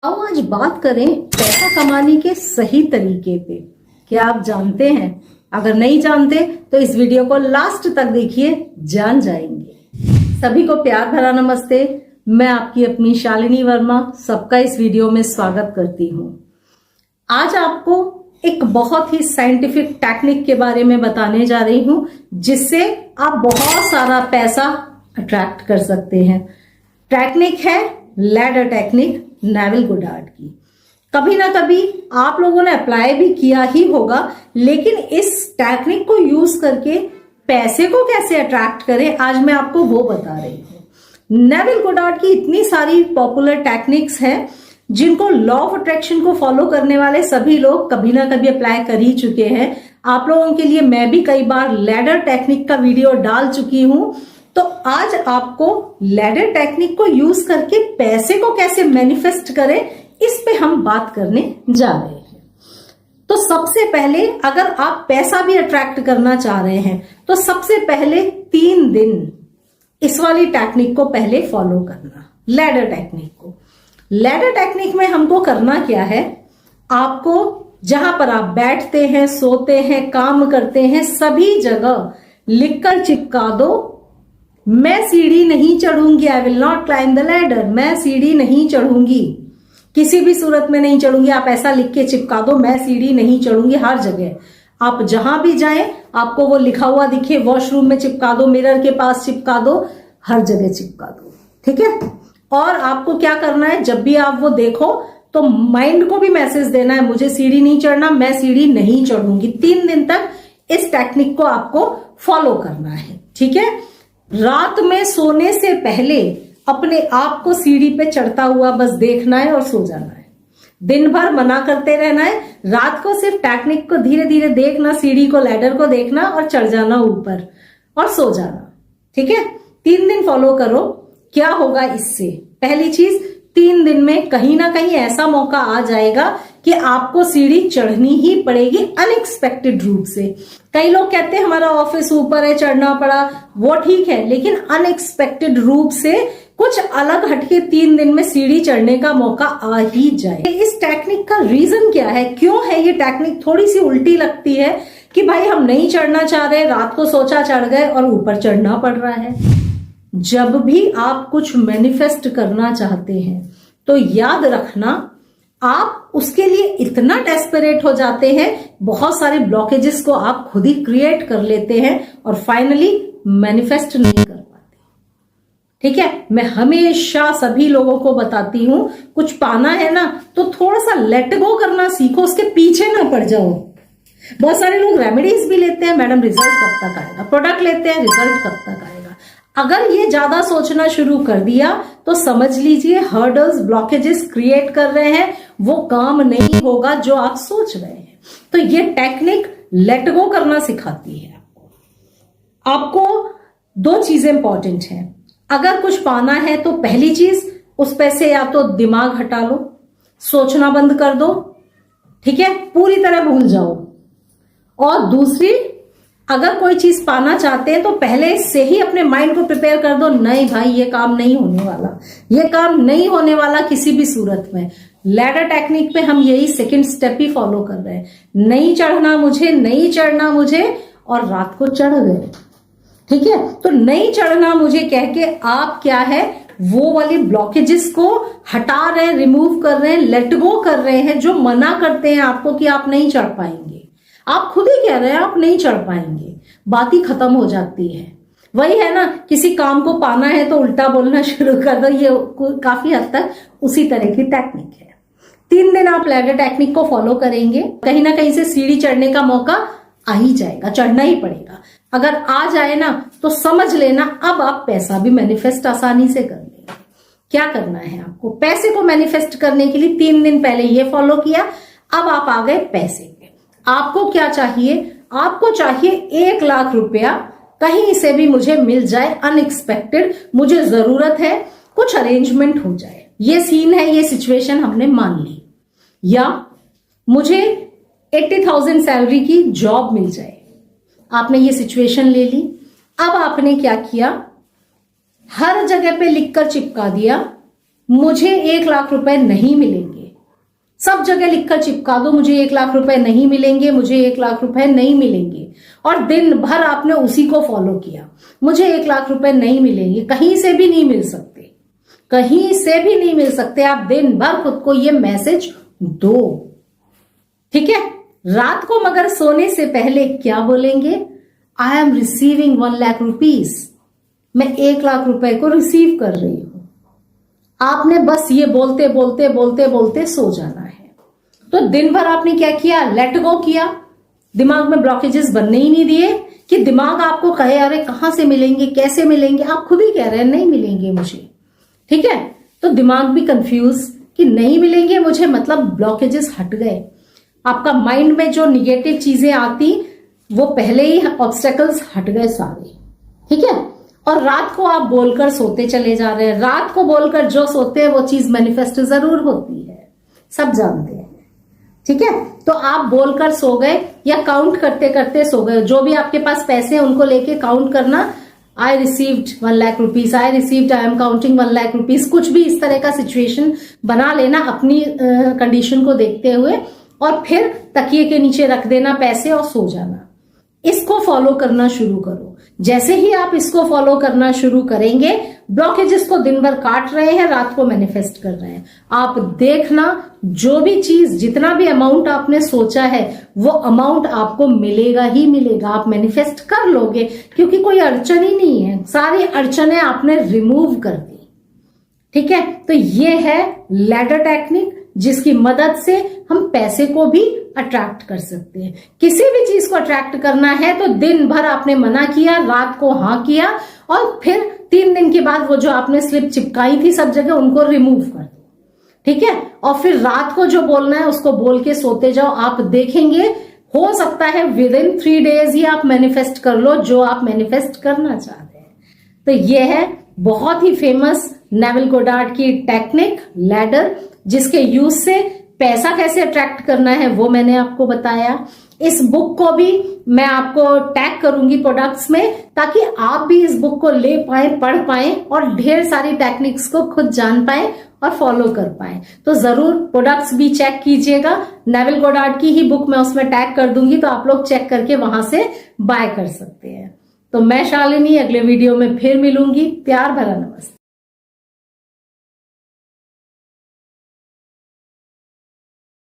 आओ आज बात करें पैसा कमाने के सही तरीके पे। क्या आप जानते हैं? अगर नहीं जानते तो इस वीडियो को लास्ट तक देखिए, जान जाएंगे। सभी को प्यार भरा नमस्ते। मैं आपकी अपनी शालिनी वर्मा सबका इस वीडियो में स्वागत करती हूँ। आज आपको एक बहुत ही साइंटिफिक टेक्निक के बारे में बताने जा रही हूँ, जिससे आप बहुत सारा पैसा अट्रैक्ट कर सकते हैं। टेक्निक है लैडर टेक्निक, नेविल गोडार्ड की। कभी ना कभी आप लोगों ने अप्लाई भी किया ही होगा, लेकिन इस टेक्निक को यूज करके पैसे को कैसे अट्रैक्ट करें, आज मैं आपको वो बता रही हूँ। नेविल गोडार्ड की इतनी सारी पॉपुलर टेक्निक्स हैं जिनको लॉ ऑफ अट्रैक्शन को फॉलो करने वाले सभी लोग कभी ना कभी अप्लाई कर ही चुके हैं। आप लोगों के लिए मैं भी कई बार लैडर टेक्निक का वीडियो डाल चुकी हूं। तो आज आपको लैडर टेक्निक को यूज करके पैसे को कैसे मैनिफेस्ट करें, इस पे हम बात करने जा रहे हैं। तो सबसे पहले अगर आप पैसा भी अट्रैक्ट करना चाह रहे हैं तो सबसे पहले 3 दिन इस वाली टेक्निक को पहले फॉलो करना, लैडर टेक्निक को। लैडर टेक्निक में हमको करना क्या है, आपको जहां पर आप बैठते हैं, सोते हैं, काम करते हैं, सभी जगह लिखकर चिपका दो, मैं सीढ़ी नहीं चढ़ूंगी, I will not climb the ladder. मैं सीढ़ी नहीं चढ़ूंगी, किसी भी सूरत में नहीं चढ़ूंगी। आप ऐसा लिख के चिपका दो, मैं सीढ़ी नहीं चढ़ूंगी। हर जगह आप जहां भी जाएं आपको वो लिखा हुआ दिखे, वॉशरूम में चिपका दो, मिरर के पास चिपका दो, हर जगह चिपका दो, ठीक है। और आपको क्या करना है, जब भी आप वो देखो तो माइंड को भी मैसेज देना है, मुझे सीढ़ी नहीं चढ़ना, मैं सीढ़ी नहीं चढ़ूंगी। 3 दिन तक इस टेक्निक को आपको फॉलो करना है, ठीक है। रात में सोने से पहले अपने आप को सीढ़ी पे चढ़ता हुआ बस देखना है और सो जाना है। दिन भर मना करते रहना है, रात को सिर्फ टेक्निक को धीरे धीरे देखना, सीढ़ी को, लैडर को देखना और चढ़ जाना ऊपर और सो जाना, ठीक है। 3 दिन फॉलो करो। क्या होगा इससे? पहली चीज, 3 दिन में कहीं ना कहीं ऐसा मौका आ जाएगा कि आपको सीढ़ी चढ़नी ही पड़ेगी अनएक्सपेक्टेड रूप से। कई लोग कहते हैं हमारा ऑफिस ऊपर है, चढ़ना पड़ा, वो ठीक है, लेकिन अनएक्सपेक्टेड रूप से कुछ अलग हटके 3 दिन में सीढ़ी चढ़ने का मौका आ ही जाए। इस टेक्निक का रीजन क्या है, क्यों है ये टेक्निक थोड़ी सी उल्टी लगती है कि भाई हम नहीं चढ़ना चाह रहे, रात को सोचा चढ़ गए और ऊपर चढ़ना पड़ रहा है। जब भी आप कुछ मैनिफेस्ट करना चाहते हैं तो याद रखना, आप उसके लिए इतना डेस्परेट हो जाते हैं, बहुत सारे ब्लॉकेजेस को आप खुद ही क्रिएट कर लेते हैं और फाइनली मैनिफेस्ट नहीं कर पाते, ठीक है। मैं हमेशा सभी लोगों को बताती हूं, कुछ पाना है ना तो थोड़ा सा लेट गो करना सीखो, उसके पीछे ना पड़ जाओ। बहुत सारे लोग रेमेडीज भी लेते हैं, मैडम रिजल्ट कब तक आएगा, प्रोडक्ट लेते हैं, रिजल्ट कब तक आएगा। अगर ये ज्यादा सोचना शुरू कर दिया तो समझ लीजिए हर्डल्स, ब्लॉकेजेस क्रिएट कर रहे हैं, वो काम नहीं होगा जो आप सोच रहे हैं। तो ये टेक्निक लेट गो करना सिखाती है आपको 2 चीजें इंपॉर्टेंट हैं। अगर कुछ पाना है तो पहली चीज, उस पे से या तो दिमाग हटा लो, सोचना बंद कर दो, ठीक है, पूरी तरह भूल जाओ। और दूसरी, अगर कोई चीज पाना चाहते हैं तो पहले से ही अपने माइंड को प्रिपेयर कर दो, नहीं भाई ये काम नहीं होने वाला, ये काम नहीं होने वाला किसी भी सूरत में। लैडर टेक्निक पे हम यही सेकंड स्टेप ही फॉलो कर रहे हैं, नहीं चढ़ना मुझे, नहीं चढ़ना मुझे, और रात को चढ़ गए, ठीक है। तो नहीं चढ़ना मुझे कह के आप क्या है, वो वाली ब्लॉकेजेस को हटा रहे हैं, रिमूव कर रहे हैं, लेट गो कर रहे हैं, जो मना करते हैं आपको कि आप नहीं चढ़ पाएंगे। आप खुद ही कह रहे हैं आप नहीं चढ़ पाएंगे, बात ही खत्म हो जाती है। वही है ना, किसी काम को पाना है तो उल्टा बोलना शुरू कर दो, ये काफी हद तक उसी तरह की टेक्निक है। 3 दिन आप लैडर टेक्निक को फॉलो करेंगे, कहीं ना कहीं से सीढ़ी चढ़ने का मौका आ ही जाएगा, चढ़ना ही पड़ेगा। अगर आ जाए ना तो समझ लेना अब आप पैसा भी मैनिफेस्ट आसानी से कर लेंगे। क्या करना है आपको, पैसे को मैनिफेस्ट करने के लिए 3 दिन पहले ये फॉलो किया, अब आप आ गए पैसे पे। आपको क्या चाहिए, आपको चाहिए 1 लाख रुपया कहीं से भी मुझे मिल जाए, अनएक्सपेक्टेड, मुझे जरूरत है, कुछ अरेंजमेंट हो जाए। ये सीन है, ये सिचुएशन हमने मान ली, या मुझे 80,000 सैलरी की जॉब मिल जाए। आपने ये सिचुएशन ले ली। अब आपने क्या किया, हर जगह पे लिखकर चिपका दिया, मुझे 1 लाख रुपए नहीं मिलेंगे। सब जगह लिखकर चिपका दो, मुझे 1 लाख रुपए नहीं मिलेंगे, मुझे 1 लाख रुपए नहीं मिलेंगे। और दिन भर आपने उसी को फॉलो किया, मुझे 1 लाख रुपए नहीं मिलेंगे, कहीं से भी नहीं मिल सकते, कहीं से भी नहीं मिल सकते। आप दिन भर खुद को ये मैसेज दो, ठीक है। रात को मगर सोने से पहले क्या बोलेंगे? I am receiving 1 lakh rupees, मैं 1 लाख रुपए को रिसीव कर रही हूं। आपने बस ये बोलते बोलते बोलते बोलते सो जाना है। तो दिन भर आपने क्या किया? लेट गो किया, दिमाग में ब्लॉकेजेस बनने ही नहीं दिए कि दिमाग आपको कहे अरे कहां से मिलेंगे, कैसे मिलेंगे। आप खुद ही कह रहे हैं नहीं मिलेंगे मुझे, ठीक है। तो दिमाग भी कंफ्यूज कि नहीं मिलेंगे मुझे, मतलब ब्लॉकेजेस हट गए। आपका माइंड में जो निगेटिव चीजें आती वो पहले ही ऑब्स्टेकल्स हट गए सारे, ठीक है। और रात को आप बोलकर सोते चले जा रहे हैं। रात को बोलकर जो सोते हैं वो चीज मैनिफेस्ट जरूर होती है, सब जानते हैं, ठीक है। तो आप बोलकर सो गए या काउंट करते करते सो गए। जो भी आपके पास पैसे हैं उनको लेके काउंट करना, I received 1 lakh rupees, I received, I am counting 1 lakh rupees. कुछ भी इस तरह का सिचुएशन बना लेना अपनी कंडीशन को देखते हुए, और फिर तकिए के नीचे रख देना पैसे और सो जाना। इसको फॉलो करना शुरू करो। जैसे ही आप इसको फॉलो करना शुरू करेंगे, ब्लॉकेजेस को दिन भर काट रहे हैं, रात को मैनिफेस्ट कर रहे हैं। आप देखना, जो भी चीज, जितना भी अमाउंट आपने सोचा है वो अमाउंट आपको मिलेगा ही मिलेगा। आप मैनिफेस्ट कर लोगे, क्योंकि कोई अड़चन ही नहीं है, सारी अड़चनें आपने रिमूव कर दी, ठीक है। तो ये है लैडर टेक्निक, जिसकी मदद से हम पैसे को भी अट्रैक्ट कर सकते हैं। किसी भी चीज को अट्रैक्ट करना है तो दिन भर आपने मना किया, रात को हाँ किया, और फिर 3 दिन के बाद वो जो आपने स्लिप चिपकाई थी सब जगह, उनको रिमूव कर दो, ठीक है। और फिर रात को जो बोलना है उसको बोल के सोते जाओ। आप देखेंगे, हो सकता है विदिन 3 डेज ही आप मैनिफेस्ट कर लो जो आप मैनिफेस्ट करना चाहते हैं। तो ये है बहुत ही फेमस नेविल गोडार्ड की टेक्निक लैडर, जिसके यूज से पैसा कैसे अट्रैक्ट करना है वो मैंने आपको बताया। इस बुक को भी मैं आपको टैग करूंगी प्रोडक्ट्स में, ताकि आप भी इस बुक को ले पाए, पढ़ पाए और ढेर सारी टेक्निक्स को खुद जान पाए और फॉलो कर पाए। तो जरूर प्रोडक्ट्स भी चेक कीजिएगा। नेविल गोडार्ड की ही बुक मैं उसमें टैग कर दूंगी, तो आप लोग चेक करके वहां से बाय कर सकते हैं। तो मैं शालिनी अगले वीडियो में फिर मिलूंगी। प्यार भरा नमस्ते।